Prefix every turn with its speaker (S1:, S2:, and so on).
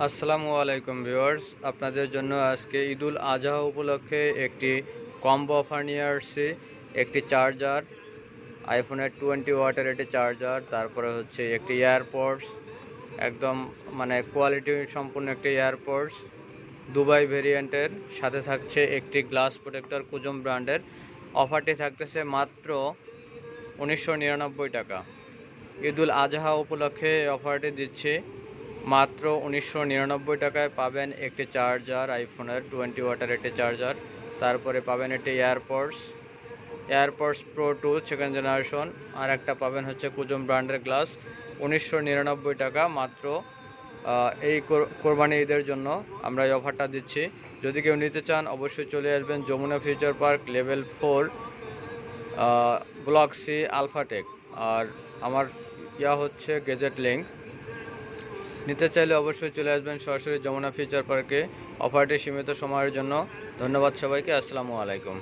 S1: আসসালামু আলাইকুম ভিউয়ার্স, আপনাদের জন্য আজকে ঈদুল আজহা উপলক্ষে একটি কম্বো অফার নিয়ে আসছি। একটি চার্জার, আইফোনের 20 ওয়াটের একটি চার্জার, তারপরে হচ্ছে একটি এয়ারপডস, একদম কোয়ালিটি সম্পূর্ণ একটি এয়ারপডস দুবাই ভেরিয়েন্টের, সাথে থাকছে একটি গ্লাস প্রোটেক্টর কুজুম ব্র্যান্ডের। অফারটি থাকতেছে মাত্র 1999 টাকা। ঈদুল আজহা উপলক্ষে এই অফারটি দিচ্ছি। মাত্র 1999 টাকায় পাবেন একটি চার্জার, আইফোনের 20 ওয়াটের একটি চার্জার, তারপরে পাবেন একটি এয়ারপডস প্রো 2 সেকেন্ড জেনারেশন, আর একটা পাবেন হচ্ছে কুজুম ব্র্যান্ডের গ্লাস। 1999 টাকা মাত্র। এই কোরবানি ঈদের জন্য আমরা এই অফারটা দিচ্ছি। যদি কেউ নিতে চান অবশ্যই চলে আসবেন Jamuna future park level 4, block C, Alphatech. আর আমার হচ্ছে গেজেট লিঙ্ক। নিতে চাইলে অবশ্যই চলে আসবেন সরাসরি যমুনা ফিউচার পার্কে। অফারটি সীমিত সময়ের জন্য। ধন্যবাদ সবাইকে। আসসালামু আলাইকুম।